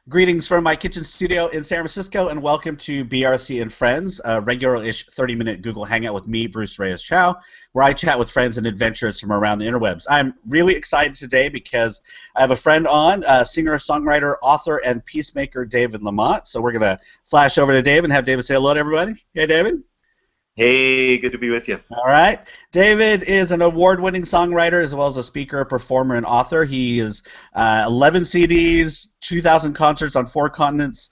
Greetings from my kitchen studio in San Francisco, and welcome to BRC and Friends, a regular-ish 30-minute Google Hangout with me, Bruce Reyes-Chow, where I chat with friends and adventurers from around the interwebs. I'm really excited today because I have a friend on, singer, songwriter, author, and peacemaker David LaMotte. So we're going to flash over to David and have David say hello to everybody. Hey, David. Hey, good to be with you. All right. David is an award-winning songwriter as well as a speaker, performer, and author. He is 11 CDs, 2,000 concerts on 4 continents.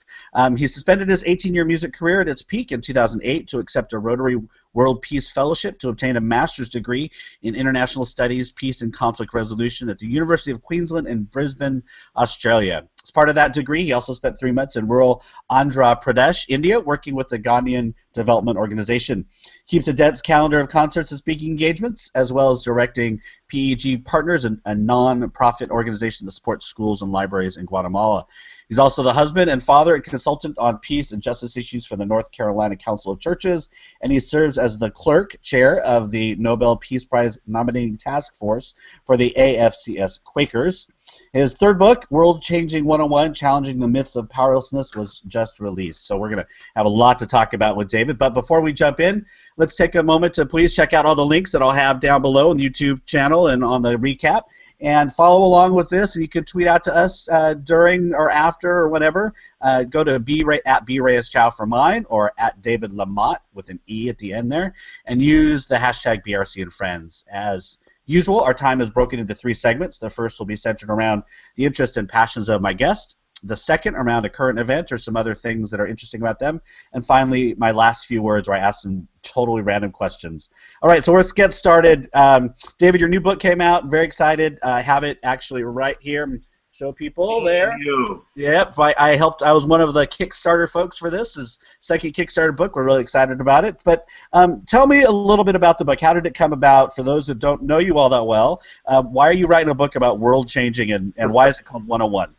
He suspended his 18-year music career at its peak in 2008 to accept a Rotary World Peace Fellowship to obtain a master's degree in International Studies, Peace and Conflict Resolution at the University of Queensland in Brisbane, Australia. As part of that degree, he also spent 3 months in rural Andhra Pradesh, India, working with the Ghanaian Development Organization. Keeps a dense calendar of concerts and speaking engagements, as well as directing PEG Partners, a non-profit organization that supports schools and libraries in Guatemala. He's also the husband and father and consultant on peace and justice issues for the North Carolina Council of Churches, and he serves as the clerk chair of the Nobel Peace Prize nominating task force for the AFCS Quakers. His third book, World Changing 101, Challenging the Myths of Powerlessness, was just released. So we're going to have a lot to talk about with David. But before we jump in, let's take a moment to please check out all the links that I'll have down below on the YouTube channel and on the recap. And follow along with this, and you can tweet out to us during or after or whenever. Go to at Reyes-Chow for mine, or at David LaMotte with an E at the end there, and use the hashtag BRC and Friends. As usual, our time is broken into 3 segments. The first will be centered around the interests and passions of my guest. The second around a current event or some other things that are interesting about them. And finally, my last few words where I ask some totally random questions. All right, so let's get started. David, your new book came out. Very excited. I have it actually right here. Show people there. Thank you. Yep, I helped. I was one of the Kickstarter folks for this. This second Kickstarter book. We're really excited about it. But tell me a little bit about the book. How did it come about? For those who don't know you all that well, why are you writing a book about world changing, and why is it called 101?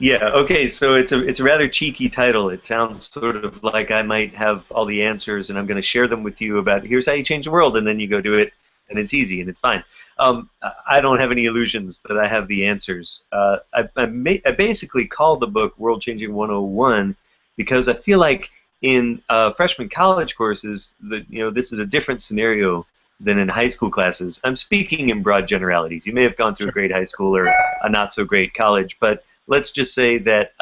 Yeah, okay, so it's a rather cheeky title. It sounds sort of like I might have all the answers and I'm going to share them with you about here's how you change the world, and then you go do it and it's easy and it's fine. I don't have any illusions that I have the answers. I basically called the book World Changing 101 because I feel like in freshman college courses that this is a different scenario than in high school classes. I'm speaking in broad generalities. You may have gone to a great high school or a not so great college, but let's just say that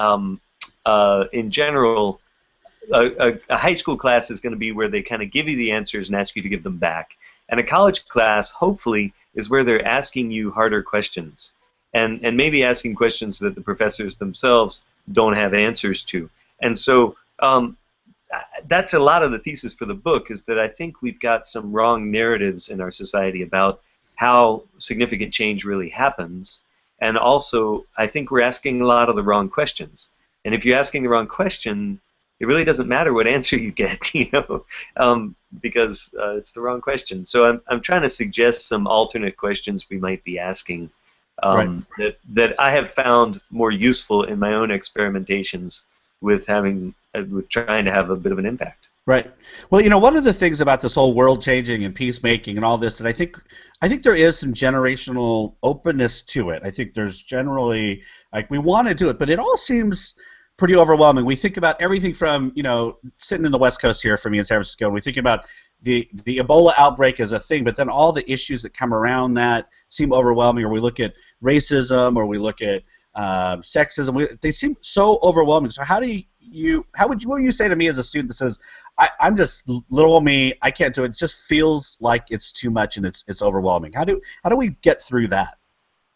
in general, a high school class is going to be where they kind of give you the answers and ask you to give them back. And a college class, hopefully, is where they're asking you harder questions and maybe asking questions that the professors themselves don't have answers to. And so that's a lot of the thesis for the book, is that I think we've got some wrong narratives in our society about how significant change really happens. And also, I think we're asking a lot of the wrong questions. And if you're asking the wrong question, it really doesn't matter what answer you get, because it's the wrong question. So I'm trying to suggest some alternate questions we might be asking that I have found more useful in my own experimentations with trying to have a bit of an impact. Right. Well, one of the things about this whole world changing and peacemaking and all this, and I think there is some generational openness to it. I think there's generally, we want to do it, but it all seems pretty overwhelming. We think about everything from, sitting in the West Coast here for me in San Francisco, and we think about the Ebola outbreak as a thing, but then all the issues that come around that seem overwhelming, or we look at racism, or we look at sexism. They seem so overwhelming. So what would you say to me as a student that says, I'm just little old me, I can't do it. It just feels like it's too much and it's overwhelming. How do we get through that?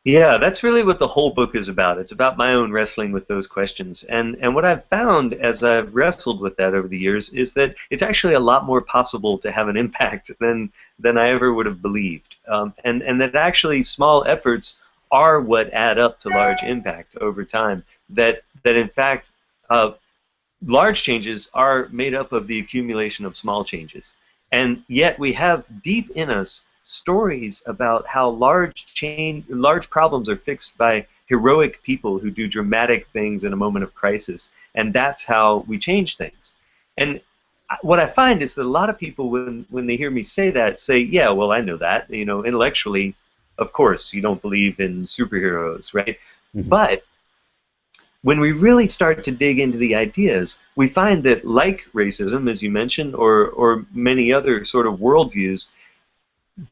Yeah, that's really what the whole book is about. It's about my own wrestling with those questions. And what I've found as I've wrestled with that over the years is that it's actually a lot more possible to have an impact than I ever would have believed. And that actually small efforts are what add up to large impact over time. That in fact, large changes are made up of the accumulation of small changes. And yet we have deep in us stories about how large problems are fixed by heroic people who do dramatic things in a moment of crisis, and that's how we change things. And what I find is that a lot of people, when they hear me say that, say, yeah, well, I know that, intellectually, of course, you don't believe in superheroes, right? Mm-hmm. But when we really start to dig into the ideas, we find that, like racism, as you mentioned, or many other sort of worldviews,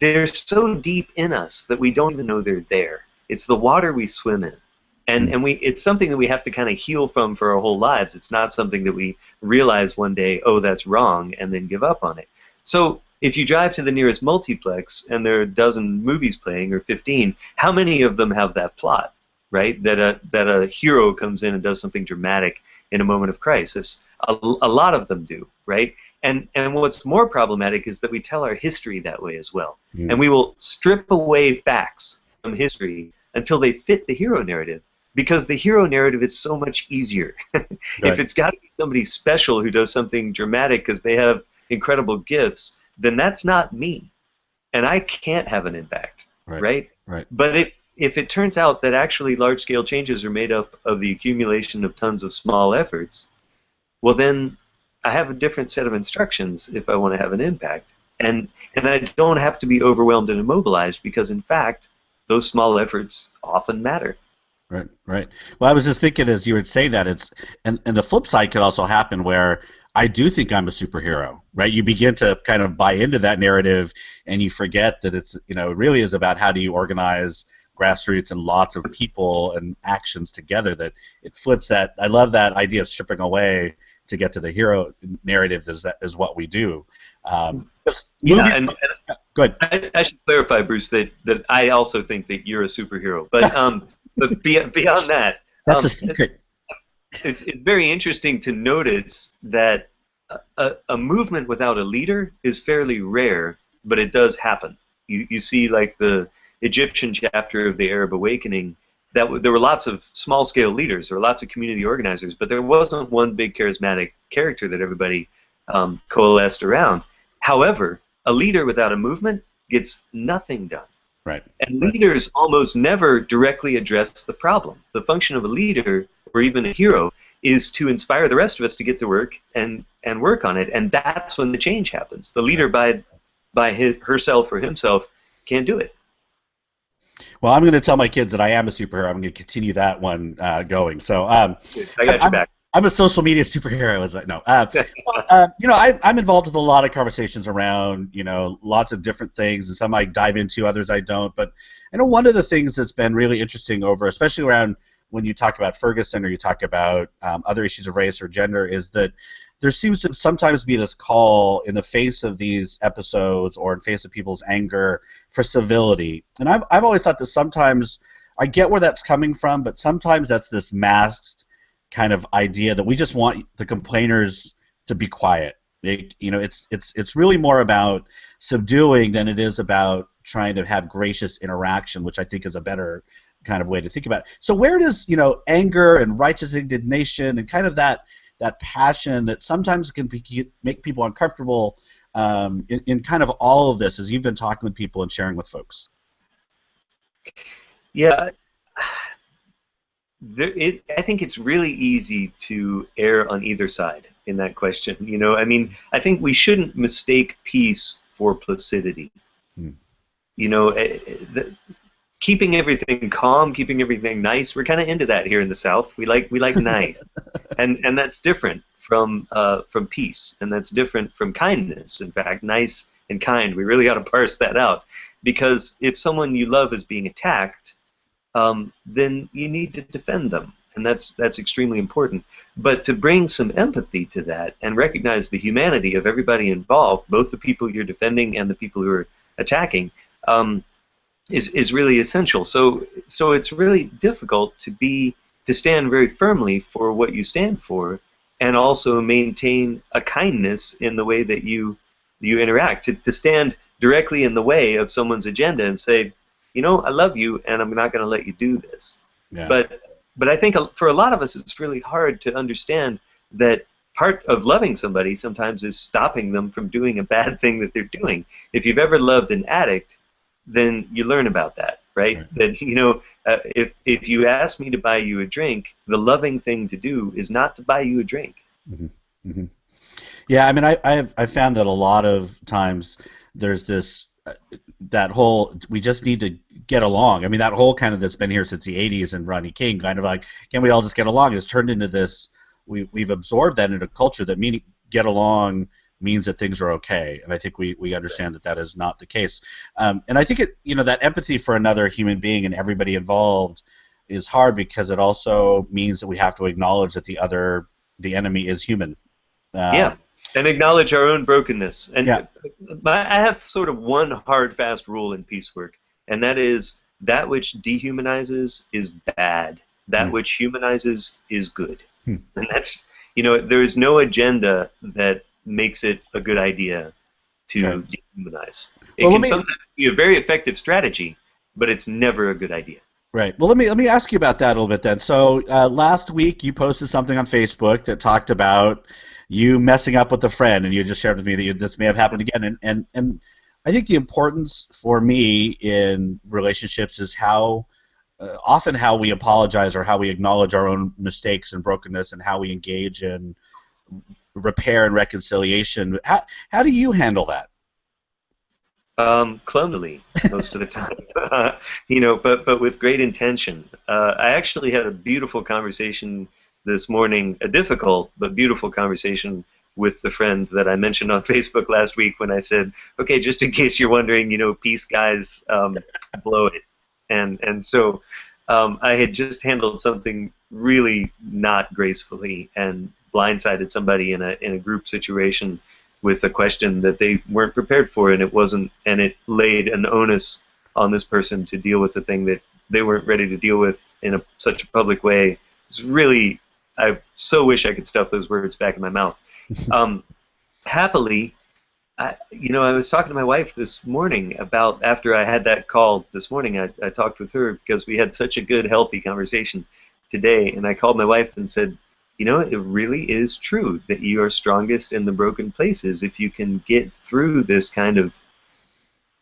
they're so deep in us that we don't even know they're there. It's the water we swim in. And it's something that we have to kind of heal from for our whole lives. It's not something that we realize one day, oh, that's wrong, and then give up on it. So if you drive to the nearest multiplex and there are a dozen movies playing, or 15, how many of them have that plot, right? That a hero comes in and does something dramatic in a moment of crisis. A lot of them do, right? And what's more problematic is that we tell our history that way as well. And we will strip away facts from history until they fit the hero narrative, because the hero narrative is so much easier. If it's got to be somebody special who does something dramatic because they have incredible gifts, then that's not me, and I can't have an impact, right? But if it turns out that actually large-scale changes are made up of the accumulation of tons of small efforts, well then I have a different set of instructions if I want to have an impact, and I don't have to be overwhelmed and immobilized, because in fact those small efforts often matter. Right. Well, I was just thinking as you were saying that, and the flip side could also happen where I do think I'm a superhero, right? You begin to kind of buy into that narrative, and you forget that it's, it really is about how do you organize grassroots and lots of people and actions together, that it flips that. I love that idea of stripping away to get to the hero narrative is what we do. Go ahead. I should clarify, Bruce, that I also think that you're a superhero, but beyond that, that's a secret. It's very interesting to notice that a movement without a leader is fairly rare, but it does happen. You see, like the Egyptian chapter of the Arab Awakening, there were lots of small-scale leaders, there were lots of community organizers, but there wasn't one big charismatic character that everybody coalesced around. However, a leader without a movement gets nothing done. Right. And leaders almost never directly address the problem. The function of a leader, or even a hero, is to inspire the rest of us to get to work and work on it, and that's when the change happens. The leader by herself or himself can't do it. Well, I'm going to tell my kids that I am a superhero. I'm going to continue that one going. So I got your back. I'm a social media superhero. I'm involved with a lot of conversations around, lots of different things, and some I dive into, others I don't. But I know one of the things that's been really interesting especially around when you talk about Ferguson or you talk about other issues of race or gender, is that there seems to sometimes be this call in the face of these episodes or in face of people's anger for civility. And I've always thought that sometimes I get where that's coming from, but sometimes that's this masked kind of idea that we just want the complainers to be quiet. It's really more about subduing than it is about trying to have gracious interaction, which I think is a better kind of way to think about it. So where does anger and righteous indignation and kind of that passion that sometimes can make people uncomfortable in kind of all of this, as you've been talking with people and sharing with folks? Yeah. I think it's really easy to err on either side in that question. I think we shouldn't mistake peace for placidity. Keeping everything calm, keeping everything nice, we're kind of into that here in the South. We like nice, and that's different from peace, and that's different from kindness. In fact, nice and kind, we really got to parse that out, because if someone you love is being attacked, then you need to defend them, and that's extremely important. But to bring some empathy to that and recognize the humanity of everybody involved, both the people you're defending and the people who are attacking, is really essential. So it's really difficult to stand very firmly for what you stand for, and also maintain a kindness in the way that you interact. To stand directly in the way of someone's agenda and say, I love you, and I'm not going to let you do this. Yeah. But I think for a lot of us, it's really hard to understand that part of loving somebody sometimes is stopping them from doing a bad thing that they're doing. If you've ever loved an addict, then you learn about that, right? That if you ask me to buy you a drink, the loving thing to do is not to buy you a drink. Mm-hmm. Mm-hmm. Yeah, I mean, I've found that a lot of times there's this that whole we just need to get along. I mean, that whole kind of that's been here since the '80s and Rodney King, kind of like, can we all just get along, has turned into this. We've absorbed that into culture that meaning get along means that things are okay, and I think we understand that that is not the case. And I think that empathy for another human being and everybody involved is hard because it also means that we have to acknowledge that the enemy is human. Yeah, and acknowledge our own brokenness. And Yeah. I have sort of one hard, fast rule in peace work, and that is that which dehumanizes is bad. That which humanizes is good. And that's, there is no agenda that makes it a good idea to dehumanize. It can sometimes be a very effective strategy, but it's never a good idea. Right. Well, let me ask you about that a little bit then. So last week you posted something on Facebook that talked about you messing up with a friend, and you just shared with me that this may have happened again. And I think the importance for me in relationships is how often how we apologize or how we acknowledge our own mistakes and brokenness and how we engage in repair and reconciliation. How do you handle that? Clumsily most of the time, but with great intention. I actually had a beautiful conversation this morning, a difficult but beautiful conversation with the friend that I mentioned on Facebook last week when I said, okay, just in case you're wondering, peace guys blow it. And so I had just handled something really not gracefully and blindsided somebody in a group situation with a question that they weren't prepared for, and it laid an onus on this person to deal with the thing that they weren't ready to deal with in such a public way. It's really, I so wish I could stuff those words back in my mouth. Happily, I was talking to my wife this morning about, after I had that call this morning, I talked with her because we had such a good, healthy conversation today, and I called my wife and said, it really is true that you are strongest in the broken places if you can get through this kind of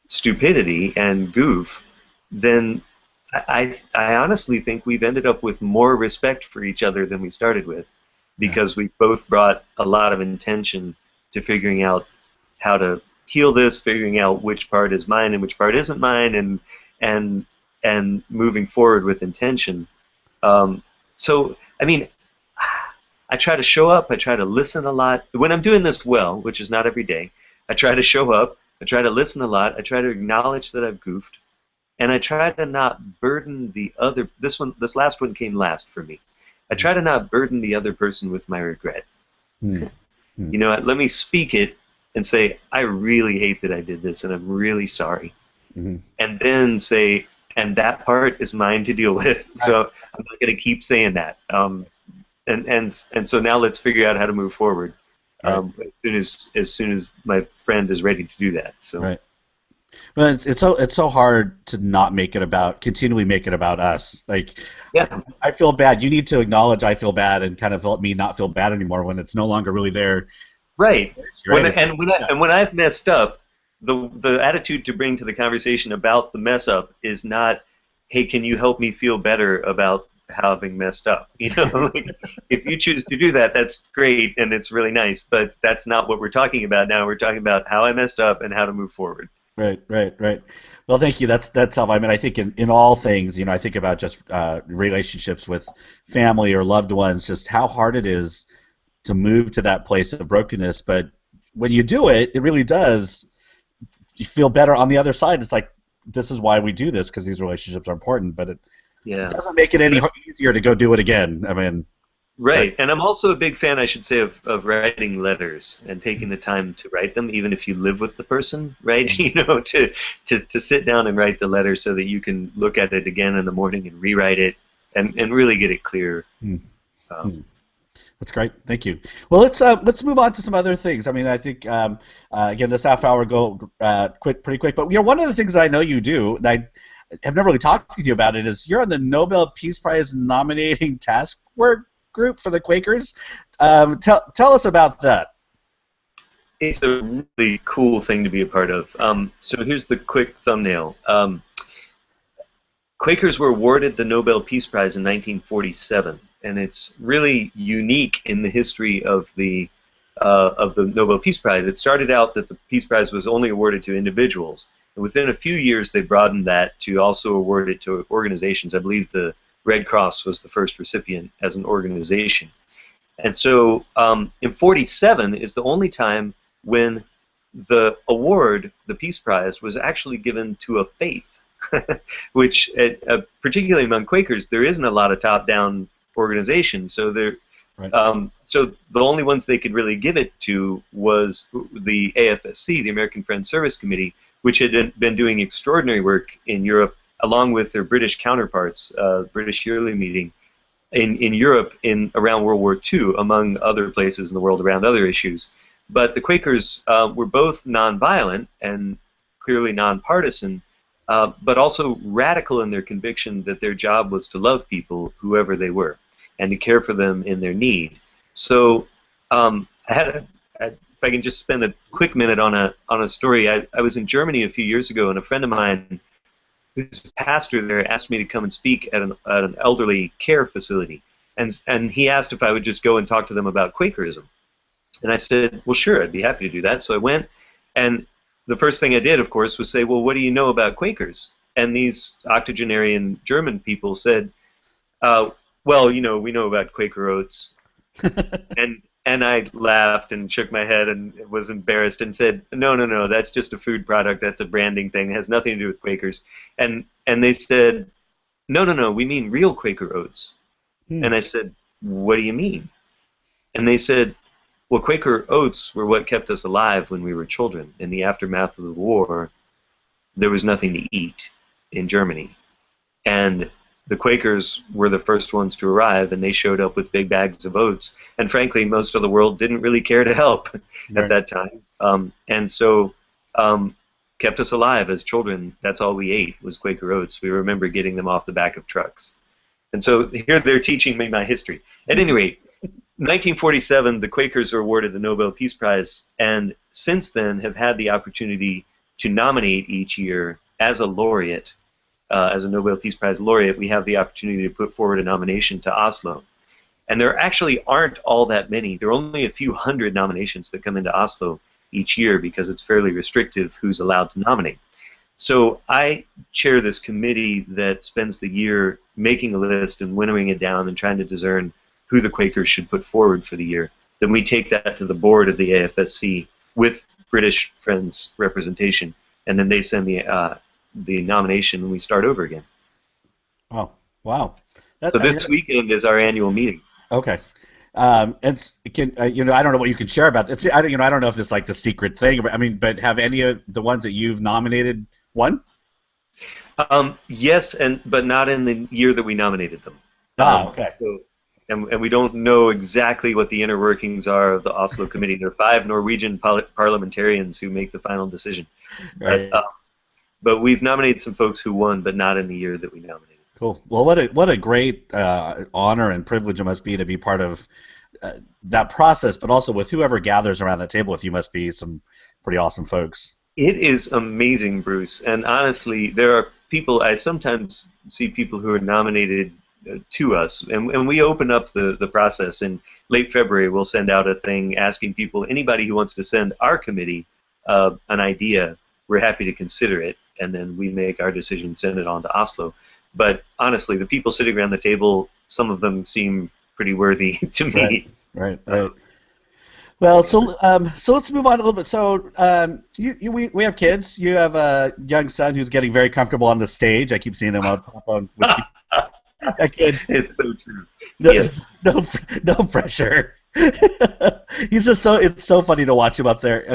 stupidity and goof. Then I honestly think we've ended up with more respect for each other than we started with, because we both brought a lot of intention to figuring out how to heal this, figuring out which part is mine and which part isn't mine, and moving forward with intention. So, I mean, I try to show up, I try to listen a lot. When I'm doing this well, which is not every day, I try to show up, I try to listen a lot, I try to acknowledge that I've goofed, and I try to not burden the other. This last one came last for me. I try to not burden the other person with my regret. Let me speak it and say, I really hate that I did this, and I'm really sorry. And then say, and that part is mine to deal with, so I'm not going to keep saying that. And so now let's figure out how to move forward as soon as my friend is ready to do that. So. Right. Well, it's so hard to not continually make it about us. Like, yeah, I feel bad. You need to acknowledge I feel bad and kind of let me not feel bad anymore when it's no longer really there. Right. When I've messed up, the attitude to bring to the conversation about the mess up is not, hey, can you help me feel better about having messed up? Like, if you choose to do that, that's great and it's really nice, but that's not what we're talking about now. We're talking about how I messed up and how to move forward. Right. Well, thank you. That's helpful. I mean, I think in all things, I think about just relationships with family or loved ones, just how hard it is to move to that place of brokenness. But when you do it, it really does. You feel better on the other side. It's like, this is why we do this, because these relationships are important. But it doesn't make it any easier to go do it again. I mean. Right, and I'm also a big fan, I should say, of writing letters and taking the time to write them, even if you live with the person, right? To sit down and write the letter so that you can look at it again in the morning and rewrite it and really get it clear. That's great. Thank you. Well, let's move on to some other things. I mean, I think again, this half hour go pretty quick. But one of the things that I know you do, and I have never really talked with you about it, is you're on the Nobel Peace Prize nominating task group for the Quakers. Tell us about that. It's a really cool thing to be a part of. So here's the quick thumbnail. Quakers were awarded the Nobel Peace Prize in 1947, and it's really unique in the history of the Nobel Peace Prize. It started out that the Peace Prize was only awarded to individuals, And within a few years, they broadened that to also award it to organizations. I believe the Red Cross was the first recipient as an organization. And so in 47 is the only time when the award, the Peace Prize, was actually given to a faith, which, particularly among Quakers, there isn't a lot of top-down organizations. So so the only ones they could really give it to was the AFSC, the American Friends Service Committee, which had been doing extraordinary work in Europe, along with their British counterparts, British Yearly Meeting, in Europe around World War II, among other places in the world around other issues. But the Quakers were both nonviolent and clearly nonpartisan, but also radical in their conviction that their job was to love people, whoever they were, and to care for them in their need. So if I can just spend a quick minute on a story. I was in Germany a few years ago, and a friend of mine who's a pastor there asked me to come and speak at an elderly care facility. And he asked if I would just go and talk to them about Quakerism. And I said, well, sure, I'd be happy to do that. So I went, and the first thing I did, of course, was say, well, what do you know about Quakers? And these octogenarian German people said, well, you know, we know about Quaker oats. And I laughed and shook my head and was embarrassed and said, no, that's just a food product. That's a branding thing. It has nothing to do with Quakers. And they said, no, we mean real Quaker oats. And I said, what do you mean? And they said, well, Quaker oats were what kept us alive when we were children. In the aftermath of the war, there was nothing to eat in Germany. And the Quakers were the first ones to arrive, and they showed up with big bags of oats. And frankly, most of the world didn't really care to help at that time. And so kept us alive as children. That's all we ate was Quaker oats. We remember getting them off the back of trucks. And so here they're teaching me my history. At any rate, 1947, the Quakers are awarded the Nobel Peace Prize, and since then have had the opportunity to nominate each year as a laureate. As a Nobel Peace Prize laureate, we have the opportunity to put forward a nomination to Oslo. And there actually aren't all that many. There are only a few hundred nominations that come into Oslo each year because it's fairly restrictive who's allowed to nominate. So I chair this committee that spends the year making a list and winnowing it down and trying to discern who the Quakers should put forward for the year. Then we take that to the board of the AFSC with British Friends representation, and then they send the nomination and we start over again. Oh, wow. So this weekend is our annual meeting. Okay. I don't know what you can share about it. I don't know if it's like the secret thing, but have any of the ones that you've nominated won? Yes, but not in the year that we nominated them. Okay. And we don't know exactly what the inner workings are of the Oslo committee. There are 5 Norwegian parliamentarians who make the final decision. Right. But we've nominated some folks who won, but not in the year that we nominated. Cool. Well, what a great honor and privilege it must be to be part of that process, but also with whoever gathers around that table with you must be some pretty awesome folks. It is amazing, Bruce. And honestly, there are people, I sometimes see people who are nominated to us, and we open up the process. In late February, we'll send out a thing asking people, anybody who wants to send our committee an idea, we're happy to consider it, and then we make our decision, send it on to Oslo. But honestly, the people sitting around the table, some of them seem pretty worthy to me. Right. Well, so let's move on a little bit. So we have kids. You have a young son who's getting very comfortable on the stage. I keep seeing him pop on with you. It's so true. Yes. No pressure. It's so funny to watch him up there.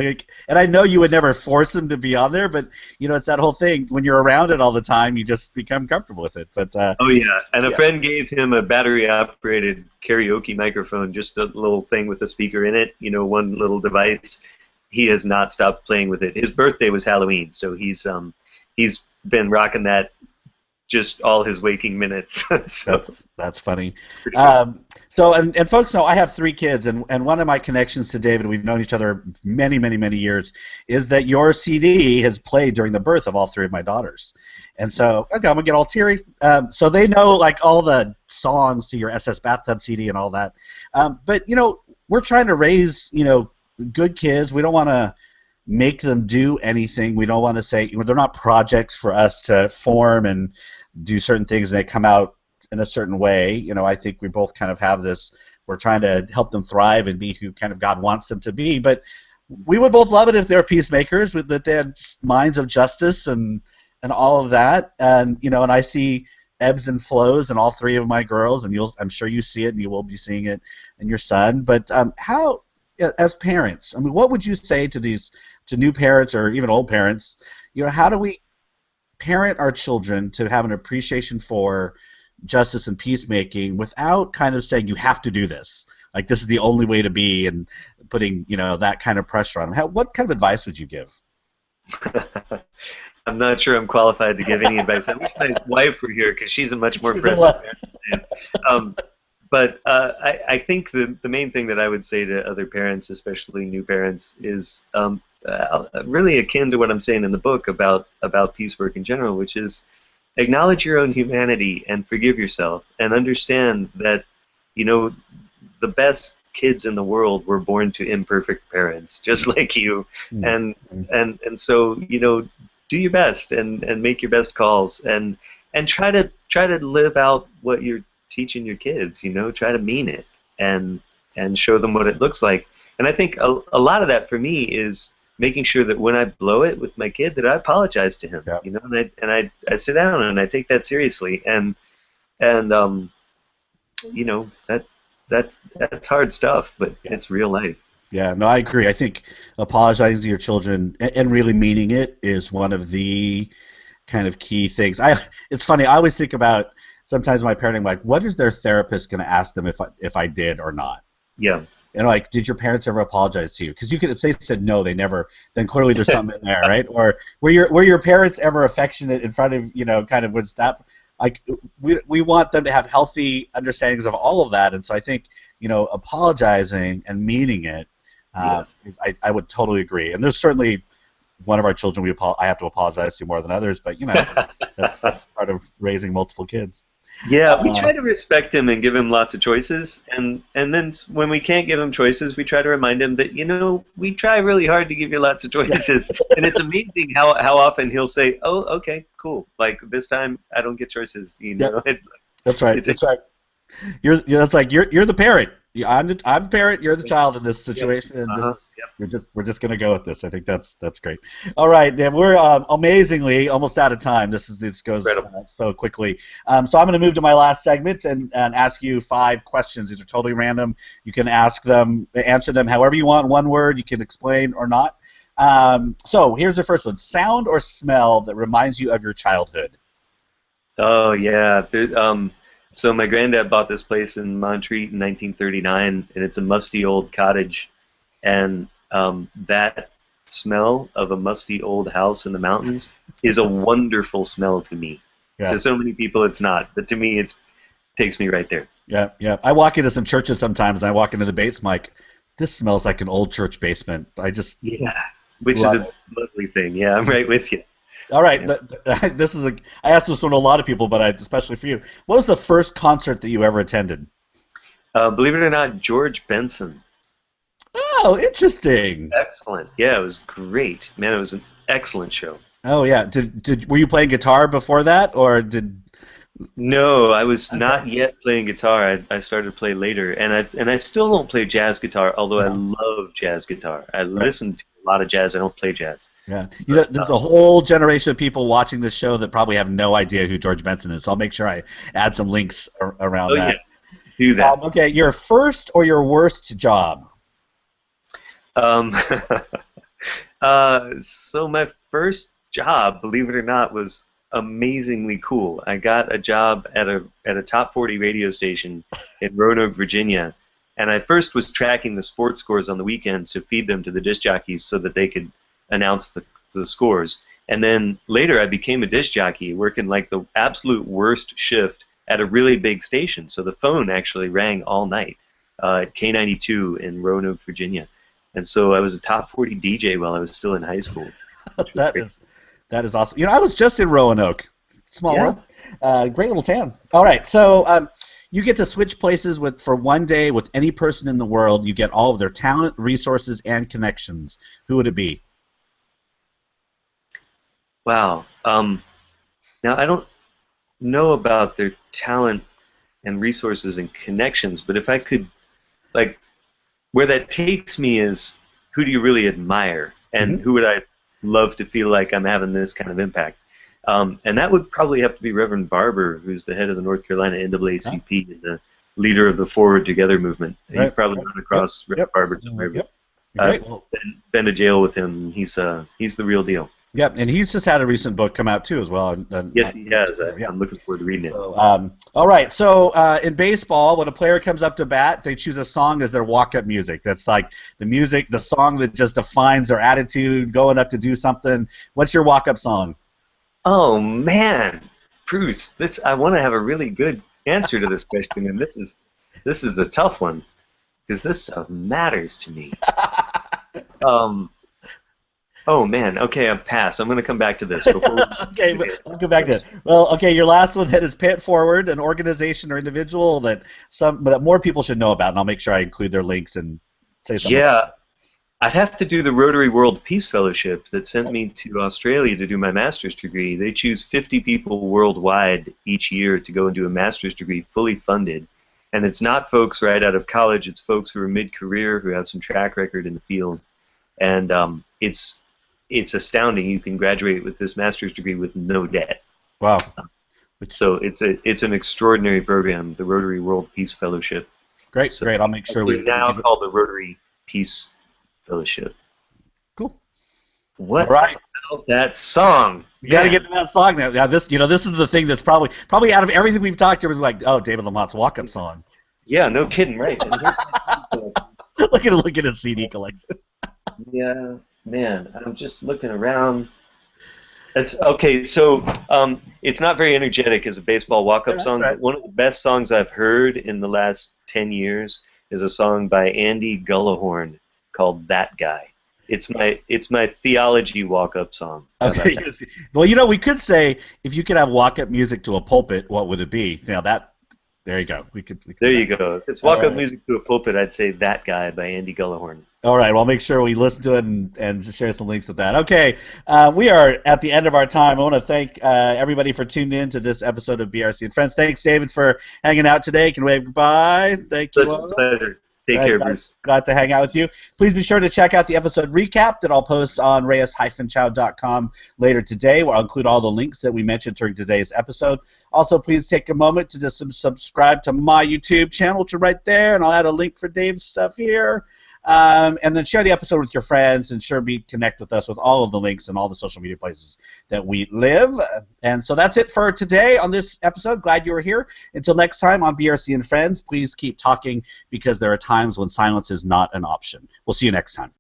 And I know you would never force him to be on there, but it's that whole thing. When you're around it all the time, you just become comfortable with it. But oh yeah, and a friend gave him a battery-operated karaoke microphone, just a little thing with a speaker in it. One little device. He has not stopped playing with it. His birthday was Halloween, so he's been rocking that just all his waking minutes. So. That's funny. And folks know I have 3 kids, and one of my connections to David, we've known each other many, many, many years, is that your CD has played during the birth of all 3 of my daughters. And so I'm gonna get all teary. So they know like all the songs to your SS Bathtub CD and all that. But we're trying to raise good kids. We don't want to make them do anything. We don't want to say, they're not projects for us to form and do certain things and they come out in a certain way. I think we both kind of have this. We're trying to help them thrive and be who kind of God wants them to be. But we would both love it if they're peacemakers, that they had minds of justice and all of that. And and I see ebbs and flows in all three of my girls, and I'm sure you see it, and you will be seeing it in your son. But how, as parents, what would you say to new parents or even old parents? How do we parent our children to have an appreciation for justice and peacemaking without kind of saying you have to do this, like this is the only way to be, and putting that kind of pressure on them? What kind of advice would you give? I'm not sure I'm qualified to give any advice. I wish my wife were here because she's a much more present parent. But I think the main thing that I would say to other parents, especially new parents, is really akin to what I'm saying in the book about peacework in general, which is acknowledge your own humanity and forgive yourself, and understand that the best kids in the world were born to imperfect parents, just like you, and so do your best and make your best calls, and try to live out what you're teaching your kids. Try to mean it and show them what it looks like. And I think a lot of that for me is making sure that when I blow it with my kid, that I apologize to him. Yeah. And I sit down and I take that seriously, and that's hard stuff, but it's real life. Yeah, no, I agree. I think apologizing to your children and really meaning it is one of the kind of key things. It's funny. I always think about sometimes my parenting, like, what is their therapist going to ask them if I did or not? Yeah. Like, did your parents ever apologize to you? Because you could say said no, they never. Then clearly there's something in there, right? Or were your parents ever affectionate in front of kind of was that like we want them to have healthy understandings of all of that, and so I think apologizing and meaning it. I would totally agree. And there's certainly one of our children I have to apologize to more than others, but that's part of raising multiple kids. Yeah, we try to respect him and give him lots of choices, and then when we can't give him choices, we try to remind him that we try really hard to give you lots of choices, and it's amazing how often he'll say, "Oh, okay, cool. Like this time I don't get choices." Yep. That's right. That's right. You're the parent. I'm the parent. You're the child in this situation, and we're just gonna go with this. I think that's great. All right, Dan, we're amazingly almost out of time. This goes so quickly. So I'm gonna move to my last segment and ask you 5 questions. These are totally random. You can answer them however you want. One word. You can explain or not. So here's the first one: sound or smell that reminds you of your childhood. Oh yeah. So my granddad bought this place in Montreat in 1939, and it's a musty old cottage, and that smell of a musty old house in the mountains is a wonderful smell to me. Yeah. To so many people it's not, but to me it takes me right there. Yeah, yeah. I walk into some churches sometimes, and I walk into the basement, like, this smells like an old church basement. Which is a lovely thing. Yeah, I'm right with you. All right, I asked this one to a lot of people, but especially for you. What was the first concert that you ever attended? Believe it or not, George Benson. Oh, interesting. Excellent. Yeah, it was great. Man, it was an excellent show. Oh yeah. Were you playing guitar before that, or did? No, I was not yet playing guitar. I started to play later, and I still don't play jazz guitar, although I love jazz guitar. I listen to a lot of jazz. I don't play jazz. Yeah, there's a whole generation of people watching this show that probably have no idea who George Benson is. So I'll make sure I add some links around that. Yeah. Do that. Okay, your first or your worst job? So my first job, believe it or not, was amazingly cool. I got a job at a top 40 radio station in Roanoke, Virginia, and I first was tracking the sports scores on the weekends to feed them to the disc jockeys so that they could announce the scores. And then later I became a disc jockey, working like the absolute worst shift at a really big station. So the phone actually rang all night at K92 in Roanoke, Virginia. And so I was a top 40 DJ while I was still in high school. That is awesome. I was just in Roanoke. Small world. Great little town. All right, so you get to switch places for one day with any person in the world. You get all of their talent, resources, and connections. Who would it be? Wow. Now I don't know about their talent and resources and connections, but if I could, like, where that takes me is who do you really admire, and Hmm. who would I love to feel like I'm having this kind of impact? And that would probably have to be Reverend Barber, who's the head of the North Carolina Huh? NAACP and the leader of the Forward Together movement. You've Right. probably Right. run Yep. across Reverend Yep. Barber somewhere, but Yep. Great. Well, been to jail with him. He's the real deal. yep. And he's just had a recent book come out too, as well. Yes, Not he too has. long ago. Yeah. I'm looking forward to reading it. So, all right. So, in baseball, when a player comes up to bat, they choose a song as their walk-up music. That's like the music, the song that just defines their attitude, going up to do something. What's your walk-up song? Oh man, Bruce, this I want to have a really good answer to this question, and this is a tough one because this stuff matters to me. Um, oh man, okay, I'm pass. I'm going to come back to this. Okay, but I'll go back to it. Well, okay, your last one then is Pay It Forward, an organization or individual that more people should know about, and I'll make sure I include their links and say something. Yeah, I'd have to do the Rotary World Peace Fellowship that sent me to Australia to do my master's degree. They choose 50 people worldwide each year to go and do a master's degree fully funded. And it's not folks right out of college, it's folks who are mid-career who have some track record in the field. And it's astounding. You can graduate with this master's degree with no debt. Wow. So it's an extraordinary program, the Rotary World Peace Fellowship. Great, So great. I'll make sure we now give it. called the Rotary Peace Fellowship. Cool. What All right. about that song? You got to Man. get to that song now. Now this is the thing that's probably out of everything we've talked to, was like, oh, David LaMotte's walk-up song. Yeah, no kidding, right? And Look at his CD collection. yeah, man, I'm just looking around. It's okay. So it's not very energetic as a baseball Yeah, walk-up that's song, right. but one of the best songs I've heard in the last 10 years is a song by Andy Gullahorn called "That Guy." It's my theology walk-up song. How about Okay. that? Well, we could say if you could have walk-up music to a pulpit, what would it be? There you go. We could There do you that. go. If it's All walk-up right. music to a pulpit, I'd say "That Guy" by Andy Gullahorn. All right. Well, I'll make sure we listen to it and share some links with that. Okay. We are at the end of our time. I want to thank everybody for tuning in to this episode of BRC and Friends. Thanks, David, for hanging out today. Can we wave goodbye? Thank you Such a all. pleasure. Take Right, care, glad, Bruce. glad to hang out with you. Please be sure to check out the episode recap that I'll post on reyes-chow.com later today, where I'll include all the links that we mentioned during today's episode. Also, please take a moment to just subscribe to my YouTube channel, which is right there, and I'll add a link for Dave's stuff here. And then share the episode with your friends, and connect with us with all of the links and all the social media places that we live. And so that's it for today on this episode. Glad you were here. Until next time on BRC and Friends, please keep talking, because there are times when silence is not an option. We'll see you next time.